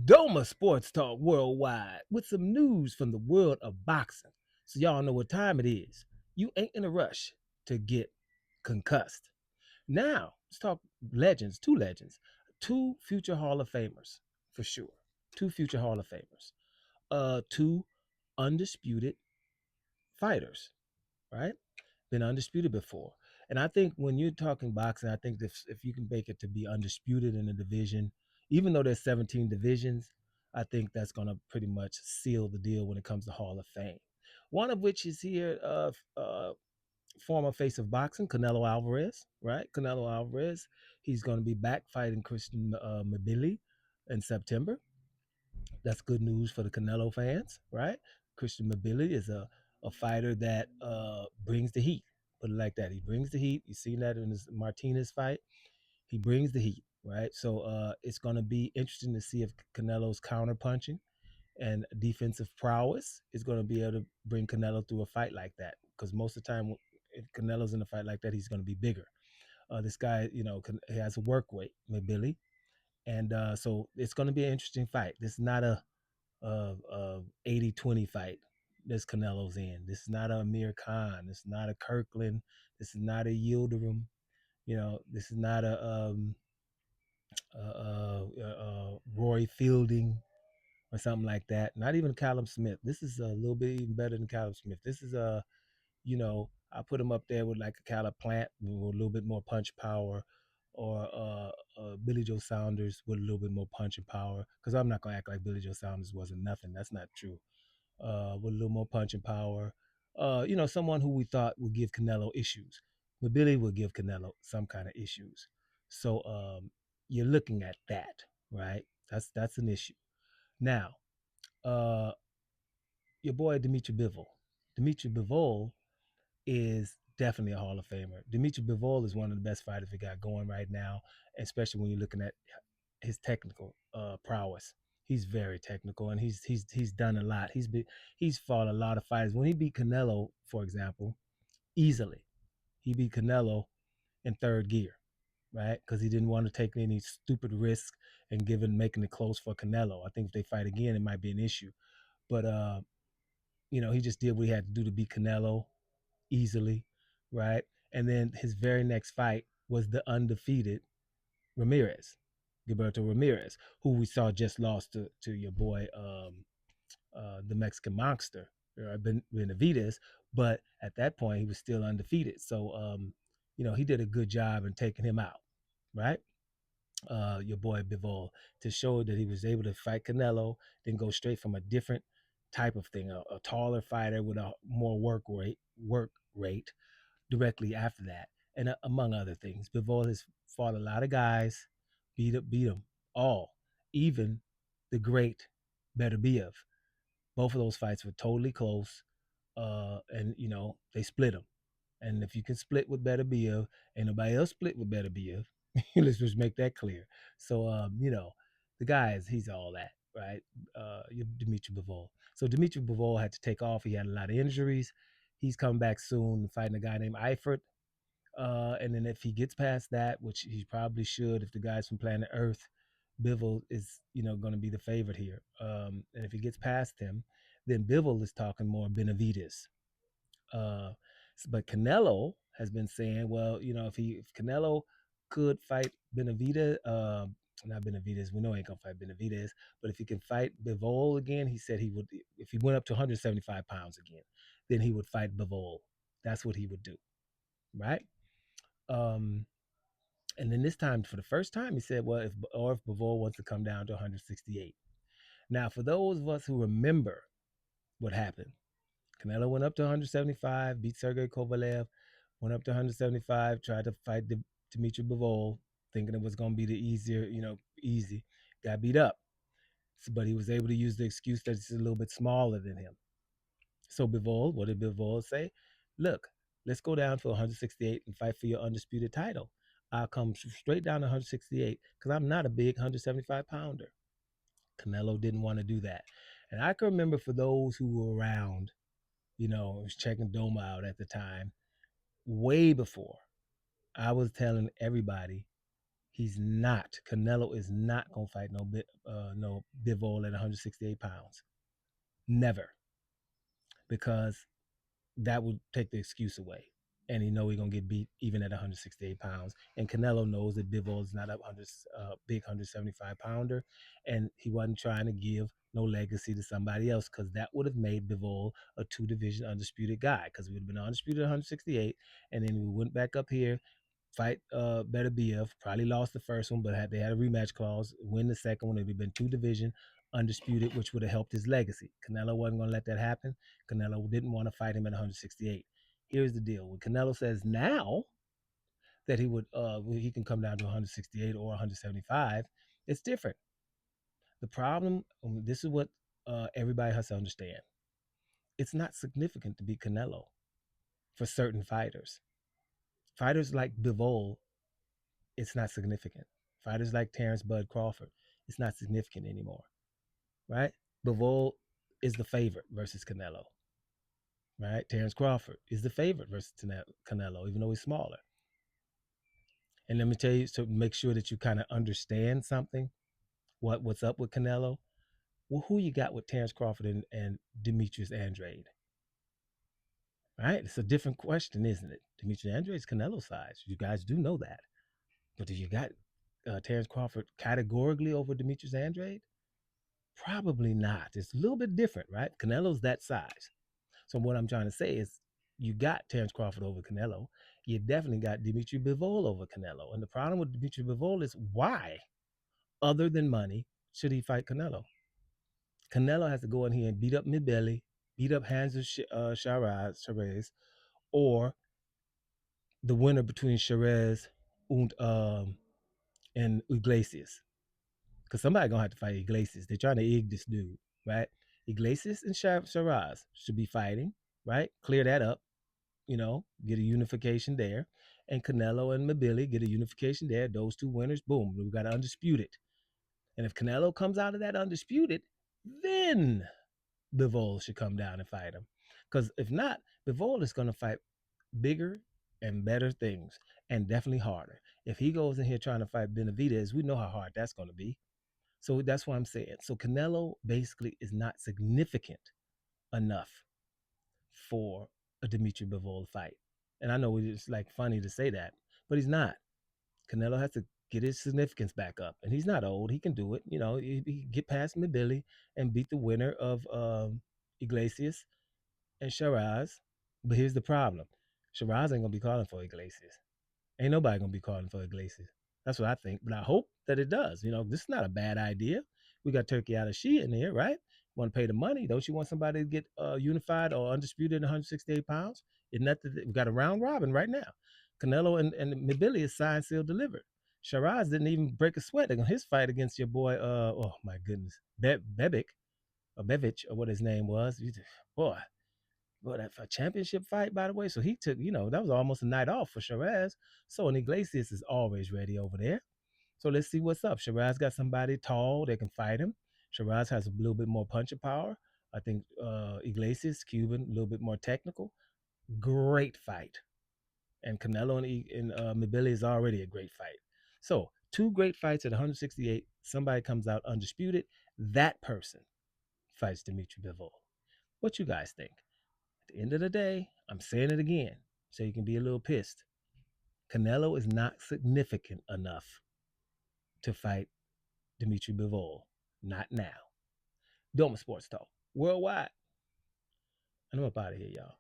Doma Sports Talk Worldwide with some news from the world of boxing. So y'all know what time it is. You ain't in a rush to get concussed. Now, let's talk legends, two future Hall of Famers for sure. Two future Hall of Famers. Two undisputed fighters, right? Been undisputed before. And I think when you're talking boxing, I think if you can make it to be undisputed in a division, even though there's 17 divisions, I think that's going to pretty much seal the deal when it comes to Hall of Fame. One of which is here, former face of boxing, Canelo Alvarez, right? Canelo Alvarez, he's going to be back fighting Christian Mabili in September. That's good news for the Canelo fans, right? Christian Mabili is a fighter that brings the heat. Put it like that. He brings the heat. You've seen that in his Martinez fight. He brings the heat, right? So it's going to be interesting to see if Canelo's counter punching and defensive prowess is going to be able to bring Canelo through a fight like that. Because most of the time, if Canelo's in a fight like that, he's going to be bigger. This guy, he has a work weight, Mabili. And so it's going to be an interesting fight. This is not a 80-20 fight. This Canelo's in. This is not a Amir Khan. This is not a Kirkland. This is not a Yildirim. This is not a Roy Fielding or something like that. Not even Callum Smith. This is a little bit even better than Callum Smith. This is I put him up there with like a Caleb Plant with a little bit more punch power, or Billy Joe Saunders with a little bit more punch and power. Because I'm not gonna act like Billy Joe Saunders wasn't nothing. That's not true. With a little more punch and power. Someone who we thought would give Canelo issues, but Billy would give Canelo some kind of issues. So you're looking at that, right? That's an issue. Now, uh, your boy Dimitri Bivol. Dimitri Bivol is definitely a Hall of Famer. Dimitri Bivol is one of the best fighters we got going right now, especially when you're looking at his technical prowess. He's very technical, and he's done a lot. He's fought a lot of fighters. When he beat Canelo, for example, easily, he beat Canelo in third gear, right? Because he didn't want to take any stupid risk and making it close for Canelo. I think if they fight again, it might be an issue. But he just did what he had to do to beat Canelo easily, right? And then his very next fight was the undefeated Ramirez, Gilberto Ramirez, who we saw just lost to your boy, the Mexican monster, Benavidez. But at that point, he was still undefeated. So, he did a good job in taking him out, right? Your boy Bivol, to show that he was able to fight Canelo, then go straight from a different type of thing, a taller fighter with a more work rate directly after that, and among other things. Bivol has fought a lot of guys, beat them all, even the great Beterbiev. Both of those fights were totally close, and they split them. And if you can split with Beterbiev, ain't nobody else split with Beterbiev. Let's just make that clear. So, the guy he's all that, right? Dimitri Bivol. So Dimitri Bivol had to take off. He had a lot of injuries. He's coming back soon, fighting a guy named Eifert. And then if he gets past that, which he probably should, if the guy's from planet Earth, Bivol is, going to be the favorite here. And if he gets past him, then Bivol is talking more Benavides. Uh, but Canelo has been saying, well, if Canelo could fight Benavides, not Benavides, we know he ain't gonna fight Benavides, but if he can fight Bivol again, he said he would. If he went up to 175 pounds again, then he would fight Bivol. That's what he would do, right? Um, and then this time, for the first time, he said, well, if Bivol wants to come down to 168. Now, for those of us who remember what happened, Canelo went up to 175, beat Sergey Kovalev, went up to 175, tried to fight Dmitry Bivol, thinking it was going to be the easier, easy. Got beat up. But he was able to use the excuse that he's a little bit smaller than him. So Bivol, what did Bivol say? Look, let's go down to 168 and fight for your undisputed title. I'll come straight down to 168 because I'm not a big 175 pounder. Canelo didn't want to do that. And I can remember, for those who were around, was checking Doma out at the time, way before, I was telling everybody He's not. Canelo is not gonna fight no Bivol at 168 pounds. Never, because that would take the excuse away. And he know he's gonna get beat even at 168 pounds. And Canelo knows that Bivol is not a big 175 pounder, and he wasn't trying to give no legacy to somebody else because that would have made Bivol a two-division undisputed guy because he would have been undisputed at 168, and then we went back up here, fight Better BF, probably lost the first one, but they had a rematch clause, win the second one, it would have been two division undisputed, which would have helped his legacy. Canelo wasn't going to let that happen. Canelo didn't want to fight him at 168. Here's the deal: when Canelo says now that he can come down to 168 or 175, it's different. The problem, this is what everybody has to understand: it's not significant to beat Canelo for certain fighters. Fighters like Bivol, it's not significant. Fighters like Terrence Bud Crawford, it's not significant anymore, right? Bivol is the favorite versus Canelo, right? Terrence Crawford is the favorite versus Canelo, even though he's smaller. And let me tell you, to make sure that you kind of understand something, what's up with Canelo. Well, who you got with Terrence Crawford and Demetrius Andrade, right? It's a different question, isn't it? Demetrius Andrade's Canelo size. You guys do know that. But do you got Terrence Crawford categorically over Demetrius Andrade? Probably not. It's a little bit different, right? Canelo's that size. So what I'm trying to say is you got Terrence Crawford over Canelo. You definitely got Dimitri Bivol over Canelo. And the problem with Dimitri Bivol is why, other than money, should he fight Canelo? Canelo has to go in here and beat up Mibeli, beat up Hansa Shiraz, or the winner between Shiraz and Iglesias. Because somebody gonna have to fight Iglesias. They're trying to egg this dude, right? Iglesias and Shiraz should be fighting, right? Clear that up, get a unification there. And Canelo and Mabili get a unification there. Those two winners, boom, we got undisputed. And if Canelo comes out of that undisputed, then Bivol should come down and fight him. Because if not, Bivol is going to fight bigger and better things and definitely harder. If he goes in here trying to fight Benavidez, we know how hard that's going to be. So that's what I'm saying. So Canelo basically is not significant enough for a Dimitri Bivol fight. And I know it's like funny to say that, but he's not. Canelo has to get his significance back up, and he's not old. He can do it. He get past Mabili and beat the winner of Iglesias and Shiraz. But here's the problem: Shiraz ain't gonna be calling for Iglesias. Ain't nobody gonna be calling for Iglesias. That's what I think. But I hope that it does. This is not a bad idea. We got Turkey out of Shia in here, right? Want to pay the money? Don't you want somebody to get unified or undisputed in 168 pounds? Isn't that we got a round robin right now? Canelo and Mibili is signed, sealed, delivered. Shiraz didn't even break a sweat in his fight against your boy. Oh my goodness, Bevic, or what his name was. Boy, that for a championship fight, by the way. So he took, that was almost a night off for Shiraz. So and Iglesias is always ready over there. So let's see what's up. Shiraz got somebody tall that can fight him. Shiraz has a little bit more puncher power. I think Iglesias, Cuban, a little bit more technical. Great fight. And Canelo and Mabili is already a great fight. So two great fights at 168. Somebody comes out undisputed. That person fights Dimitri Bivol. What you guys think? At the end of the day, I'm saying it again, so you can be a little pissed. Canelo is not significant enough to fight Dimitri Bivol. Not now. Doma Sports Talk. Worldwide. And I'm up out of here, y'all.